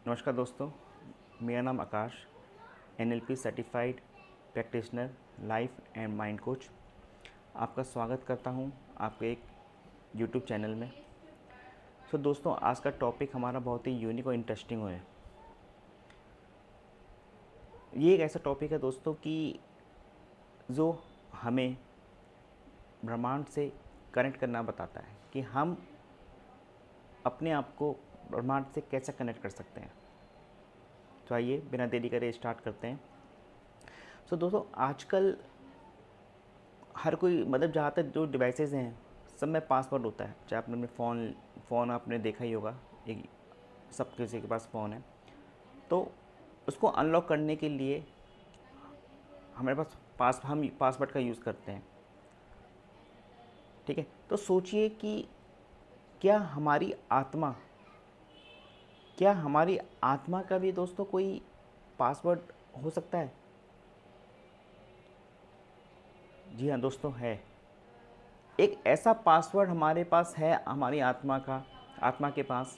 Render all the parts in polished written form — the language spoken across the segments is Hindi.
नमस्कार दोस्तों, मेरा नाम Akash, NLP certified practitioner life and mind coach. आपका स्वागत करता हूं आपके एक यूट्यूब चैनल में। दोस्तों, आज का टॉपिक हमारा बहुत ही यूनिक और इंटरेस्टिंग है। ये एक ऐसा टॉपिक है दोस्तों कि जो हमें ब्रह्मांड से कनेक्ट करना बताता है कि हम अपने आप को ब्रह्मांड से कैसे कनेक्ट कर सकते हैं। तो आइए बिना देरी करे स्टार्ट करते हैं। दोस्तों, आजकल हर कोई जहाँ तक जो डिवाइसेस हैं सब में पासवर्ड होता है। चाहे आपने अपने फ़ोन आपने देखा ही होगा, एक सब किसी के पास फ़ोन है। तो उसको अनलॉक करने के लिए हमारे पास हम पासवर्ड का यूज़ करते हैं। ठीक है, तो सोचिए कि क्या हमारी आत्मा का भी दोस्तों कोई पासवर्ड हो सकता है? जी हाँ दोस्तों, है। एक ऐसा पासवर्ड हमारे पास है, हमारी आत्मा के पास,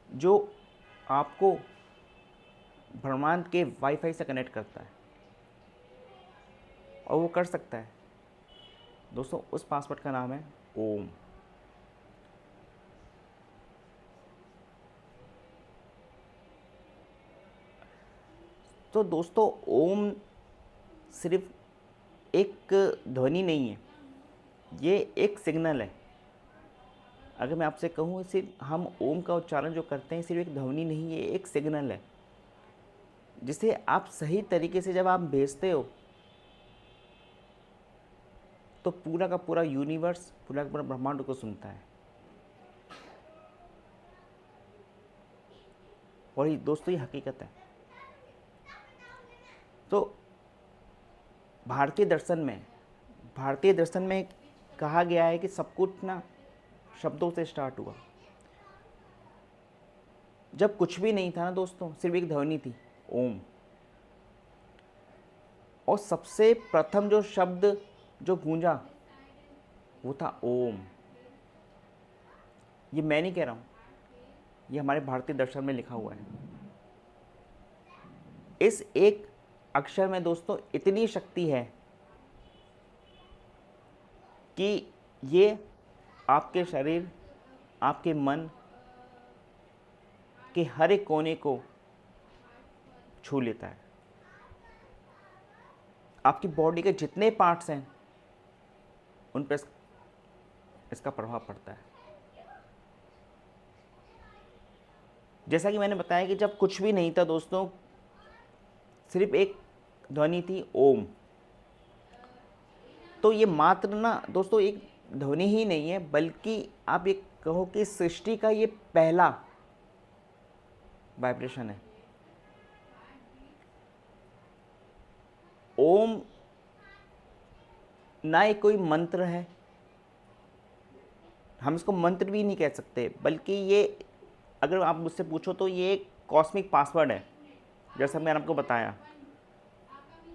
जो आपको ब्रह्मांड के वाईफाई से कनेक्ट करता है। और वो कर सकता है दोस्तों, उस पासवर्ड का नाम है ओम। तो दोस्तों, ओम सिर्फ एक ध्वनि नहीं है, ये एक सिग्नल है। अगर मैं आपसे कहूँ, सिर्फ हम ओम का उच्चारण जो करते हैं सिर्फ एक ध्वनि नहीं, ये एक सिग्नल है जिसे आप सही तरीके से जब आप भेजते हो तो पूरा का पूरा यूनिवर्स, पूरा का पूरा ब्रह्मांड को सुनता है। और ये दोस्तों, ये हकीकत है। तो भारतीय दर्शन में कहा गया है कि सब कुछ ना शब्दों से स्टार्ट हुआ। जब कुछ भी नहीं था ना दोस्तों, सिर्फ एक ध्वनि थी, ओम। और सबसे प्रथम जो शब्द जो गूंजा वो था ओम। ये मैं नहीं कह रहा हूँ, ये हमारे भारतीय दर्शन में लिखा हुआ है। इस एक अक्षर में दोस्तों इतनी शक्ति है कि ये आपके शरीर, आपके मन के हर एक कोने को छू लेता है। आपकी बॉडी के जितने पार्ट्स हैं उन पर इसका प्रभाव पड़ता है। जैसा कि मैंने बताया कि जब कुछ भी नहीं था दोस्तों, सिर्फ एक ध्वनि थी, ओम। तो ये मात्र ना दोस्तों एक ध्वनि ही नहीं है, बल्कि आप ये कहो कि सृष्टि का ये पहला वाइब्रेशन है। ओम ना एक कोई मंत्र है, हम इसको मंत्र भी नहीं कह सकते, बल्कि ये, अगर आप मुझसे पूछो तो ये एक कॉस्मिक पासवर्ड है। जैसा मैंने आपको बताया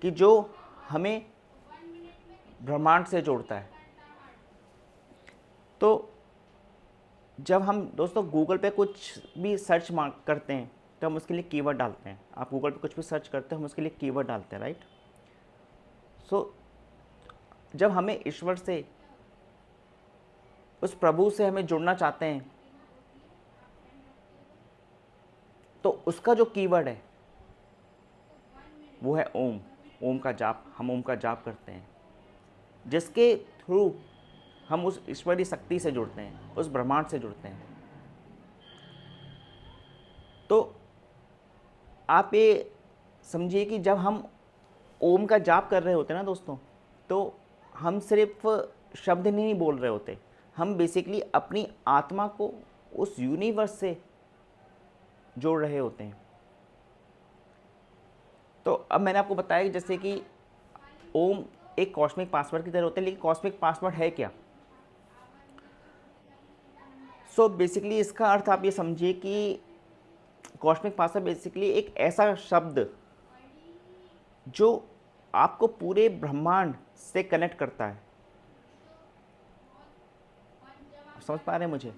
कि जो हमें ब्रह्मांड से जोड़ता है। तो जब हम दोस्तों गूगल पे कुछ भी सर्च करते हैं तो हम उसके लिए कीवर्ड डालते हैं। आप गूगल पे कुछ भी सर्च करते हैं, हम उसके लिए कीवर्ड डालते हैं, राइट। जब हमें ईश्वर से, उस प्रभु से हमें जुड़ना चाहते हैं तो उसका जो कीवर्ड है वो है ओम। ओम का जाप, हम ओम का जाप करते हैं, जिसके थ्रू हम उस ईश्वरीय शक्ति से जुड़ते हैं, उस ब्रह्मांड से जुड़ते हैं। तो आप ये समझिए कि जब हम ओम का जाप कर रहे होते हैं ना दोस्तों, तो हम सिर्फ शब्द नहीं बोल रहे होते, हम बेसिकली अपनी आत्मा को उस यूनिवर्स से जोड़ रहे होते हैं। तो अब मैंने आपको बताया कि जैसे कि ओम एक कॉस्मिक पासवर्ड की तरह होता है, लेकिन कॉस्मिक पासवर्ड है क्या? बेसिकली इसका अर्थ आप ये समझिए कि कॉस्मिक पासवर्ड बेसिकली एक ऐसा शब्द जो आपको पूरे ब्रह्मांड से कनेक्ट करता है। समझ पा रहे हैं मुझे?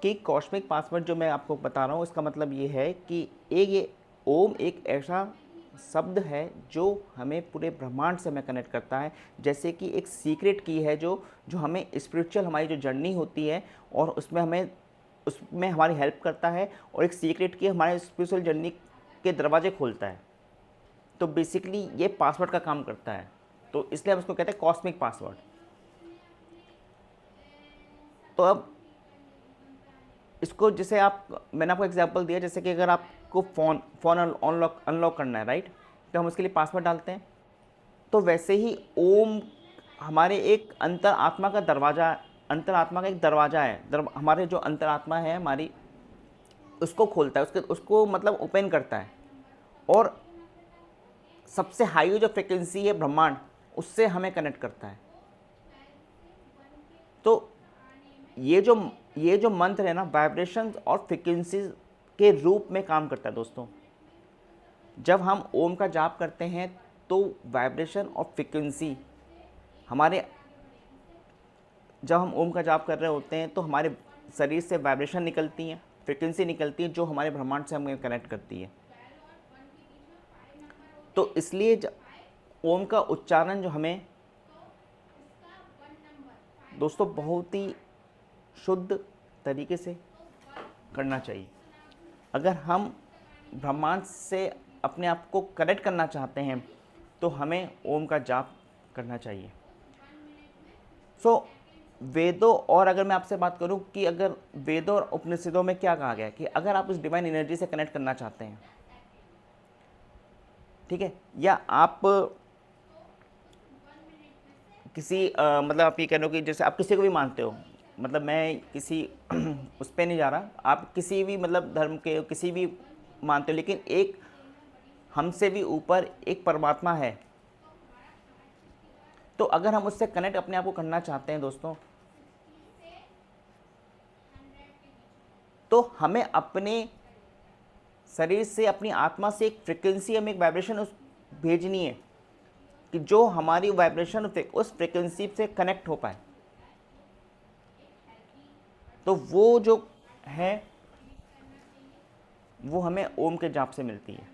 कि कॉस्मिक पासवर्ड जो मैं आपको बता रहा हूँ इसका मतलब ये है कि ये ओम एक ऐसा शब्द है जो हमें पूरे ब्रह्मांड से हमें कनेक्ट करता है, जैसे कि एक सीक्रेट की है जो जो हमें स्पिरिचुअल हमारी जो जर्नी होती है और उसमें हमारी हेल्प करता है, और एक सीक्रेट की हमारे स्पिरिचुअल जर्नी के दरवाजे खोलता है। तो बेसिकली ये पासवर्ड का काम करता है, तो इसलिए हम उसको कहते हैं कॉस्मिक पासवर्ड। तो अब इसको जैसे मैंने आपको एग्जांपल दिया, जैसे कि अगर आपको फ़ोन अनलॉक करना है, राइट, तो हम उसके लिए पासवर्ड डालते हैं। तो वैसे ही ओम हमारे एक अंतर आत्मा का एक दरवाज़ा है। हमारे जो अंतर आत्मा है हमारी, उसको खोलता है, उसको मतलब ओपन करता है, और सबसे हाई जो फ्रिक्वेंसी है ब्रह्मांड, उससे हमें कनेक्ट करता है। तो ये जो मंत्र है ना, वाइब्रेशंस और फ्रिक्वेंसीज के रूप में काम करता है दोस्तों। जब हम ओम का जाप करते हैं तो वाइब्रेशन और फ्रिक्वेंसी हमारे, जब हम ओम का जाप कर रहे होते हैं तो हमारे शरीर से वाइब्रेशन निकलती हैं, फ्रिक्वेंसी निकलती है, जो हमारे ब्रह्मांड से हमें कनेक्ट करती है। तो इसलिए ओम का उच्चारण जो हमें दोस्तों बहुत ही शुद्ध तरीके से करना चाहिए। अगर हम ब्रह्मांड से अपने आप को कनेक्ट करना चाहते हैं तो हमें ओम का जाप करना चाहिए। वेदों, और अगर मैं आपसे बात करूं कि अगर वेदों और उपनिषदों में क्या कहा गया है कि अगर आप उस डिवाइन एनर्जी से कनेक्ट करना चाहते हैं, ठीक है, या आप किसी मतलब आप ये कह रहे हो कि जैसे आप किसी को भी मानते हो, मतलब मैं किसी उस पर नहीं जा रहा, आप किसी भी मतलब धर्म के किसी भी मानते हो, लेकिन एक हमसे भी ऊपर एक परमात्मा है, तो अगर हम उससे कनेक्ट अपने आप को करना चाहते हैं दोस्तों, तो हमें अपने शरीर से, अपनी आत्मा से एक फ्रिक्वेंसी, हमें एक वाइब्रेशन भेजनी है कि जो हमारी वाइब्रेशन उस फ्रिक्वेंसी से कनेक्ट हो पाए। तो वो जो है वो हमें ओम के जाप से मिलती है।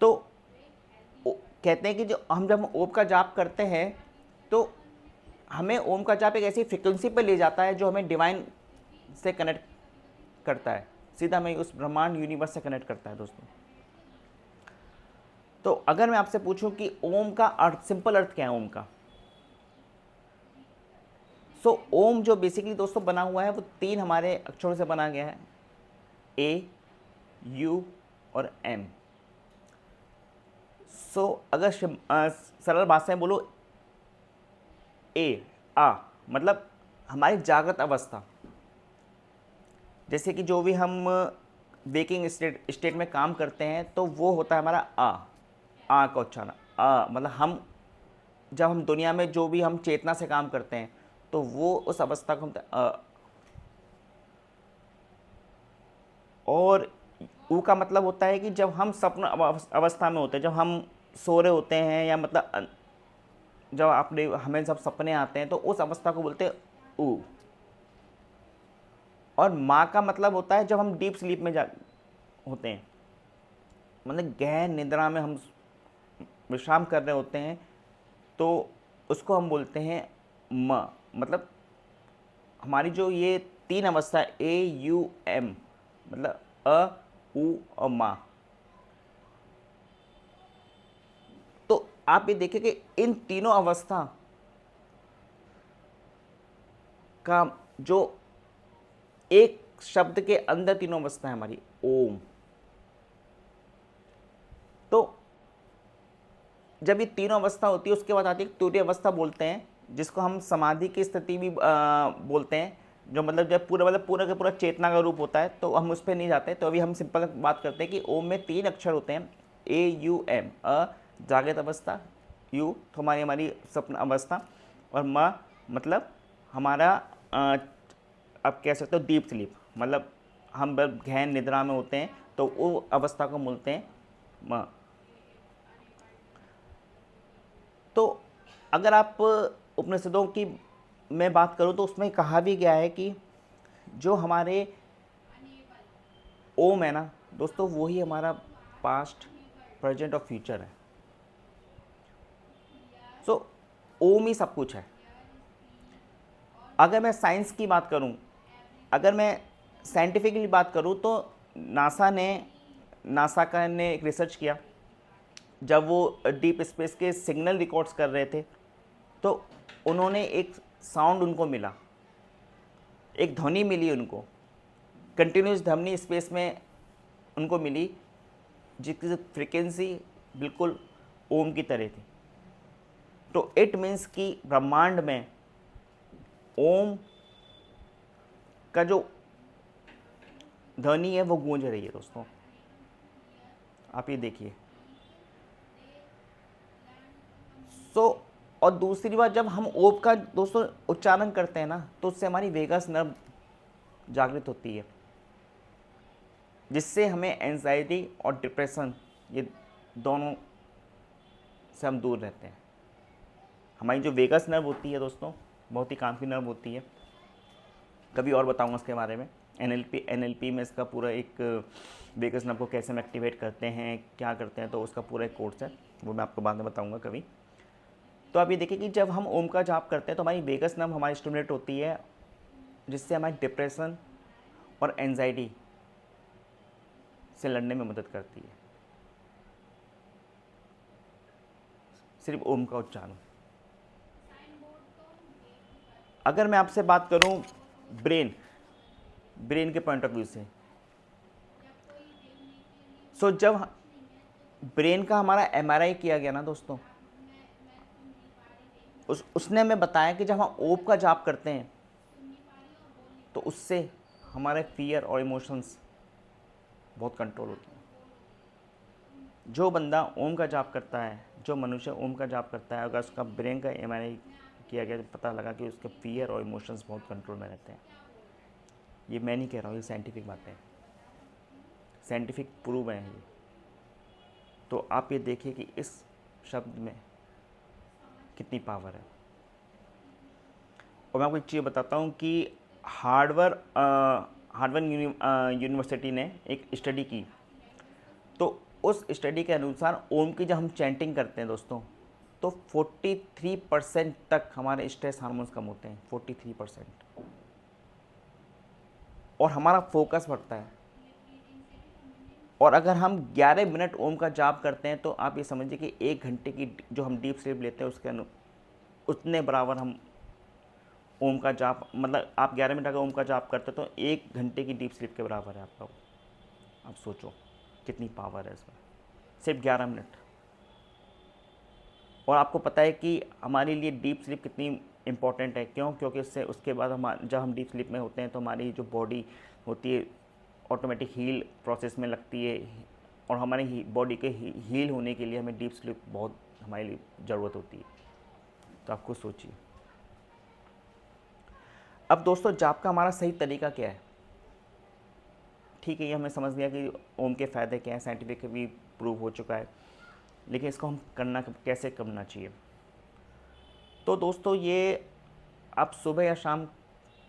तो कहते हैं कि जब हम ओम का जाप करते हैं तो हमें ओम का जाप एक ऐसी फ्रिक्वेंसी पर ले जाता है जो हमें डिवाइन से कनेक्ट करता है, सीधा हमें उस ब्रह्मांड यूनिवर्स से कनेक्ट करता है दोस्तों। तो अगर मैं आपसे पूछूं कि ओम का अर्थ, सिंपल अर्थ क्या है ओम का, ओम जो बेसिकली दोस्तों बना हुआ है वो 3 हमारे अक्षरों से बना गया है, ए, यू और एम। अगर सरल भाषा में बोलो, ए आ मतलब हमारी जागृत अवस्था, जैसे कि जो भी हम वेकिंग स्टेट में काम करते हैं तो वो होता है हमारा आ का उच्चारण। मतलब जब हम दुनिया में जो भी हम चेतना से काम करते हैं तो वो उस अवस्था को हम और ऊ का मतलब होता है कि जब हम स्वप्न अवस्था में होते हैं, जब हम सो रहे होते हैं, या मतलब जब हमें जब सपने आते हैं तो उस अवस्था को बोलते हैं ऊ। और माँ का मतलब होता है जब हम डीप स्लीप में होते हैं, मतलब गहन निद्रा में हम विश्राम कर रहे होते हैं, तो उसको हम बोलते हैं म। मतलब हमारी जो ये 3 अवस्था ए यू एम, मतलब अ, उ और मा। तो आप ये देखिए कि इन तीनों अवस्था का जो एक शब्द के अंदर तीनों अवस्था है हमारी, ओम। तो जब ये तीनों अवस्था होती है उसके बाद आती है तुरीय अवस्था बोलते हैं, जिसको हम समाधि की स्थिति भी बोलते हैं, जो मतलब जब पूरा का पूरा चेतना का रूप होता है। तो हम उस पर नहीं जाते, तो अभी हम सिंपल बात करते हैं कि ओम में 3 अक्षर होते हैं, ए यू एम। अ जागृत अवस्था, यू तो हमारी स्वप्न अवस्था, और म मतलब हमारा आप कह सकते हो डीप स्लीप, मतलब हम गहन निद्रा में होते हैं, तो वो अवस्था को बोलते हैं म। तो अगर आप उपनिषदों की मैं बात करूँ तो उसमें कहा भी गया है कि जो हमारे ओम है ना दोस्तों, वही हमारा पास्ट, प्रेजेंट और फ्यूचर है। सो ओम ही सब कुछ है। अगर मैं साइंस की बात करूं, अगर मैं साइंटिफिकली बात करूं तो नासा का ने एक रिसर्च किया। जब वो डीप स्पेस के सिग्नल रिकॉर्ड्स कर रहे थे तो उन्होंने एक साउंड उनको मिला, एक ध्वनि मिली उनको, कंटिन्यूस ध्वनि स्पेस में उनको मिली, जिसकी फ्रिक्वेंसी बिल्कुल ओम की तरह थी। तो इट मीन्स कि ब्रह्मांड में ओम का जो ध्वनि है वो गूंज रही है दोस्तों। आप ये देखिए। सो और दूसरी बात, जब हम ओम का दोस्तों उच्चारण करते हैं ना तो उससे हमारी वेगस नर्व जागृत होती है, जिससे हमें एंजाइटी और डिप्रेशन, ये दोनों से हम दूर रहते हैं। हमारी जो वेगस नर्व होती है दोस्तों, बहुत ही काम की नर्व होती है। कभी और बताऊंगा उसके बारे में। एनएलपी में इसका पूरा एक वेगस नर्व को कैसे हम एक्टिवेट करते हैं, क्या करते हैं, तो उसका पूरा एक कोर्स है, वो मैं आपको बाद में बताऊंगा कभी। तो आप ये देखिए कि जब हम ओम का जाप करते हैं तो हमारी वेगस नर्व हमारी स्टिमुलेट होती है, जिससे हमारी डिप्रेशन और एंजाइटी से लड़ने में मदद करती है, सिर्फ ओम का उच्चारण। अगर मैं आपसे बात करूं ब्रेन के पॉइंट ऑफ व्यू से, सो जब ब्रेन का हमारा एमआरआई किया गया ना दोस्तों, उसने हमें बताया कि जब हम ओम का जाप करते हैं तो उससे हमारे फियर और इमोशंस बहुत कंट्रोल होते हैं। जो बंदा ओम का जाप करता है, जो मनुष्य ओम का जाप करता है, अगर उसका ब्रेन का एमआरआई किया गया तो पता लगा कि उसके फियर और इमोशंस बहुत कंट्रोल में रहते हैं। ये मैं नहीं कह रहा हूँ, ये साइंटिफिक बातें हैं, साइंटिफिक प्रूव है ये। तो आप ये देखिए कि इस शब्द में कितनी पावर है। और मैं आपको एक चीज़ बताता हूँ कि हार्वर्ड यूनिवर्सिटी ने एक स्टडी की, तो उस स्टडी के अनुसार ओम की जब हम चैंटिंग करते हैं दोस्तों, तो 43% तक हमारे स्ट्रेस हार्मोन्स कम होते हैं, 43%। और हमारा फोकस बढ़ता है। और अगर हम 11 मिनट ओम का जाप करते हैं तो आप ये समझिए कि 1 घंटे की जो हम डीप स्लीप लेते हैं उसके उतने बराबर हम ओम का जाप, मतलब आप 11 मिनट अगर ओम का जाप करते हो तो 1 घंटे की डीप स्लीप के बराबर है आपका। आप सोचो कितनी पावर है इसमें, सिर्फ 11 मिनट। और आपको पता है कि हमारे लिए डीप स्लीप कितनी इम्पॉर्टेंट है, क्यों? क्योंकि उससे उसके बाद जब हम डीप स्लीप में होते हैं तो हमारी जो बॉडी होती है ऑटोमेटिक हील प्रोसेस में लगती है, और हमारी बॉडी के हील होने के लिए हमें डीप स्लीप बहुत हमारे लिए ज़रूरत होती है। तो आप खुद सोचिए। अब दोस्तों जाप का हमारा सही तरीका क्या है? ठीक है, ये हमें समझ गया कि ओम के फ़ायदे क्या हैं, साइंटिफिक भी प्रूव हो चुका है, लेकिन इसको हम कैसे करना चाहिए? तो दोस्तों ये आप सुबह या शाम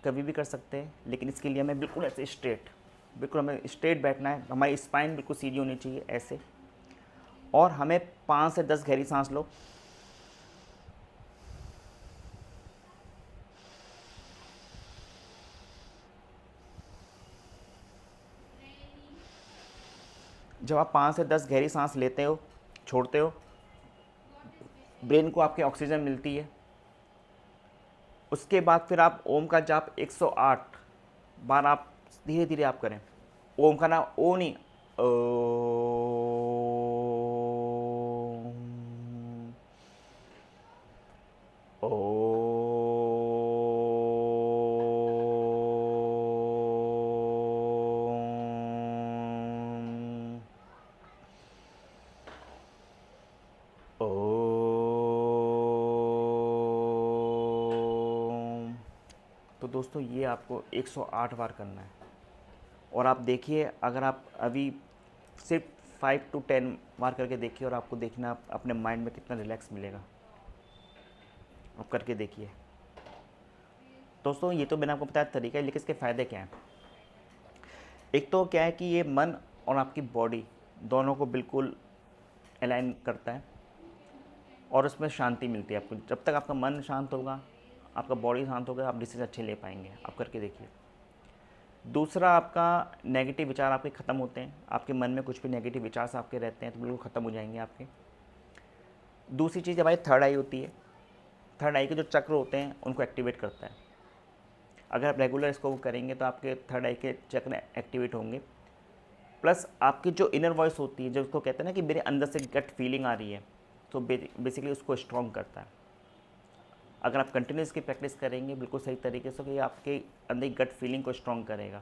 कभी भी कर सकते हैं, लेकिन इसके लिए हमें बिल्कुल ऐसे बिल्कुल हमें स्ट्रेट बैठना है, हमारी स्पाइन बिल्कुल सीधी होनी चाहिए ऐसे, और हमें 5 से 10 गहरी सांस लो। जब आप 5 से 10 गहरी सांस लेते हो, छोड़ते हो, ब्रेन को आपके ऑक्सीजन मिलती है। उसके बाद फिर आप ओम का जाप 108 बार आप धीरे धीरे आप करें। ओम का नाम ओ नहीं, ओ, तो दोस्तों ये आपको 108 बार करना है। और आप देखिए, अगर आप अभी सिर्फ 5 to 10 बार करके देखिए, और आपको देखना अपने माइंड में कितना रिलैक्स मिलेगा। आप करके देखिए। दोस्तों ये तो मैंने आपको बताया तरीका है, लेकिन इसके फ़ायदे क्या हैं। एक तो क्या है कि ये मन और आपकी बॉडी दोनों को बिल्कुल अलाइन करता है और उसमें शांति मिलती है आपको। जब तक आपका मन शांत होगा, आपका बॉडी शांत होगा, आप डिसीजन अच्छे ले पाएंगे। आप करके देखिए। दूसरा, आपका नेगेटिव विचार आपके ख़त्म होते हैं। आपके मन में कुछ भी नेगेटिव विचार से आपके रहते हैं तो बिल्कुल ख़त्म हो जाएंगे आपके। दूसरी चीज़ हमारी थर्ड आई होती है। थर्ड आई के जो चक्र होते हैं उनको एक्टिवेट करता है। अगर आप रेगुलर इसको करेंगे तो आपके थर्ड आई के चक्र एक्टिवेट होंगे। प्लस आपकी जो इनर वॉइस होती है, जो उसको कहते हैं ना कि मेरे अंदर से गट फीलिंग आ रही है, तो बेसिकली उसको स्ट्रॉन्ग करता है। अगर आप कंटिन्यूस इसकी प्रैक्टिस करेंगे बिल्कुल सही तरीके से, तो ये आपके अंदर गट फीलिंग को स्ट्रॉन्ग करेगा।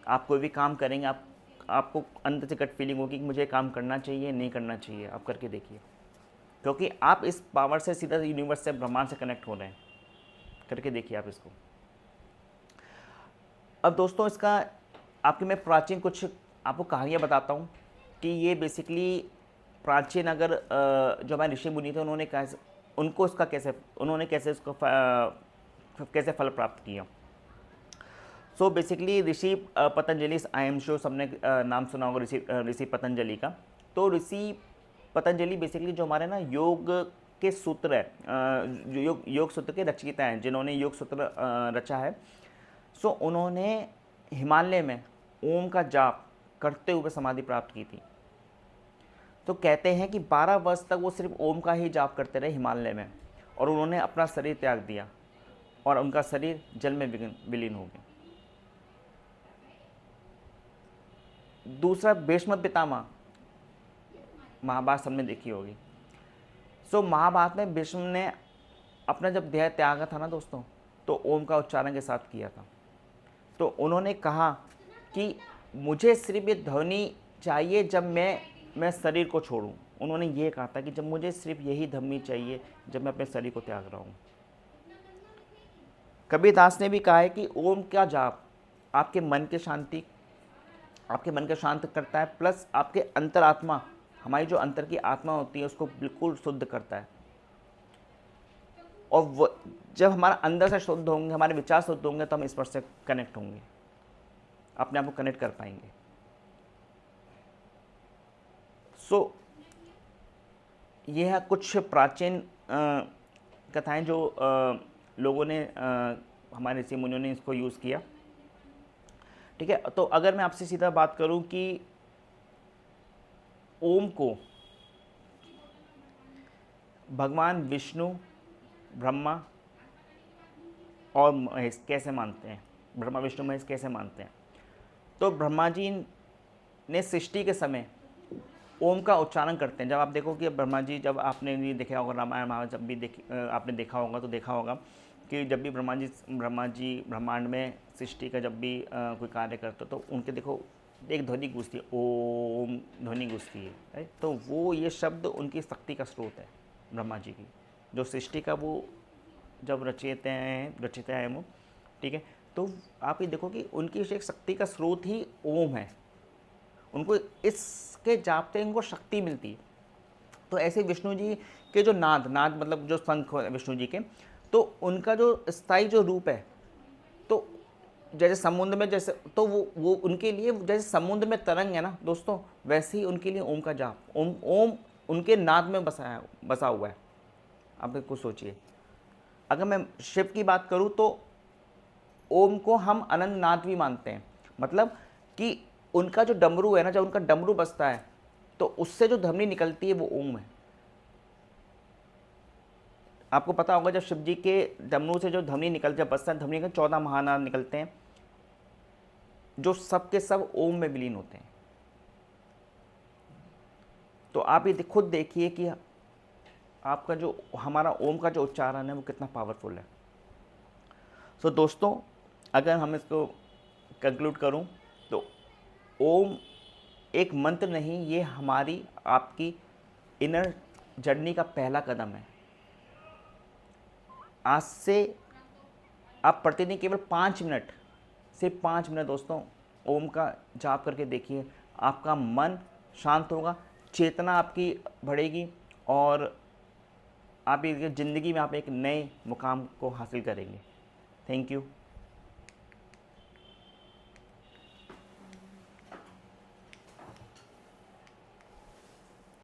आप कोई भी काम करेंगे, आपको अंदर से गट फीलिंग होगी कि मुझे काम करना चाहिए, नहीं करना चाहिए। आप करके देखिए, क्योंकि आप इस पावर से सीधा यूनिवर्स से, ब्रह्मांड से कनेक्ट हो रहे हैं। करके देखिए आप इसको। अब दोस्तों इसका आपकी मैं प्राचीन कुछ आपको कहानियाँ बताता हूँ कि ये बेसिकली प्राचीन अगर जो हमारे ऋषि मुनि थे उन्होंने कैसे, उनको इसका कैसे, उन्होंने कैसे इसको कैसे फल प्राप्त किया। So basically Rishi Patanjali, I am sure सबने नाम सुना होगा ऋषि पतंजलि का। तो ऋषि पतंजलि बेसिकली जो हमारे ना योग के सूत्र है, जो योग सूत्र के रचयिता हैं, जिन्होंने योग सूत्र रचा है। सो उन्होंने हिमालय में ओम का जाप करते हुए समाधि प्राप्त की थी। तो कहते हैं कि 12 वर्ष तक वो सिर्फ ओम का ही जाप करते रहे हिमालय में, और उन्होंने अपना शरीर त्याग दिया और उनका शरीर जल में विलीन हो गया। दूसरा, भीष्म पितामह, महाभारत सबने देखी होगी। सो महाभारत में भीष्म ने अपना जब देह त्यागा था ना दोस्तों, तो ओम का उच्चारण के साथ किया था। तो उन्होंने कहा कि मुझे सिर्फ ये ध्वनि चाहिए जब मैं शरीर को छोड़ूं। उन्होंने ये कहा था कि जब मुझे सिर्फ यही ध्वनि चाहिए जब मैं अपने शरीर को त्याग रहा हूँ। कबीरदास ने भी कहा है कि ओम का जाप आपके मन के शांति, आपके मन को शांत करता है, प्लस आपके अंतरात्मा, हमारी जो अंतर की आत्मा होती है उसको बिल्कुल शुद्ध करता है। और वो जब हमारा अंदर से शुद्ध होंगे, हमारे विचार शुद्ध होंगे, तो हम ईश्वर से कनेक्ट होंगे, अपने आप को कनेक्ट कर पाएंगे। सो ये है कुछ प्राचीन कथाएं जो लोगों ने, हमारे ऋषि मुनियों ने इसको यूज़ किया। ठीक है। तो अगर मैं आपसे सीधा बात करूं कि ओम को भगवान विष्णु, ब्रह्मा और महेश कैसे मानते हैं, ब्रह्मा विष्णु महेश कैसे मानते हैं, तो ब्रह्मा जी ने सृष्टि के समय ओम का उच्चारण करते हैं। जब आप देखो कि ब्रह्मा जी, जब आपने ये देखा होगा रामायण महाभारत, जब भी आपने देखा होगा तो देखा होगा कि जब भी ब्रह्मा जी ब्रह्मांड में सृष्टि का जब भी कोई कार्य करते तो उनके देखो एक ध्वनि गूंजती है, ओम ध्वनि गूंजती है, राइट। तो वो ये शब्द उनकी शक्ति का स्रोत है, ब्रह्मा जी की जो सृष्टि का वो जब रचयिता हैं वो, ठीक है। तो आप ये देखो कि उनकी एक शक्ति का स्रोत ही ओम है। उनको इसके जाप से उनको शक्ति मिलती है। तो ऐसे विष्णु जी के जो नाद मतलब जो शंख विष्णु जी के, तो उनका जो स्थायी जो रूप है, तो जैसे समुद्र में, जैसे तो वो उनके लिए जैसे समुद्र में तरंग है ना दोस्तों, वैसे ही उनके लिए ओम का जाप, ओम उनके नाद में बसा हुआ है। आप कुछ सोचिए, अगर मैं शिव की बात करूं तो ओम को हम अनंत नाद भी मानते हैं। मतलब कि उनका जो डमरू है ना, जब उनका डमरू बजता है तो उससे जो ध्वनि निकलती है वो ओम है। आपको पता होगा जब शिव जी के डमरू से जो ध्वनि निकलती है, बजता है ध्वनि के 14 महानाद निकलते हैं जो सब के सब ओम में विलीन होते हैं। तो आप ये खुद देखिए कि आपका जो हमारा ओम का जो उच्चारण है वो कितना पावरफुल है। सो दोस्तों, अगर हम इसको कंक्लूड करूं तो ओम एक मंत्र नहीं, ये हमारी आपकी इनर जर्नी का पहला कदम है। आज से आप प्रतिदिन केवल 5 मिनट, सिर्फ 5 मिनट दोस्तों ओम का जाप करके देखिए। आपका मन शांत होगा, चेतना आपकी बढ़ेगी और आप ज़िंदगी में आप एक नए मुकाम को हासिल करेंगे। Thank you.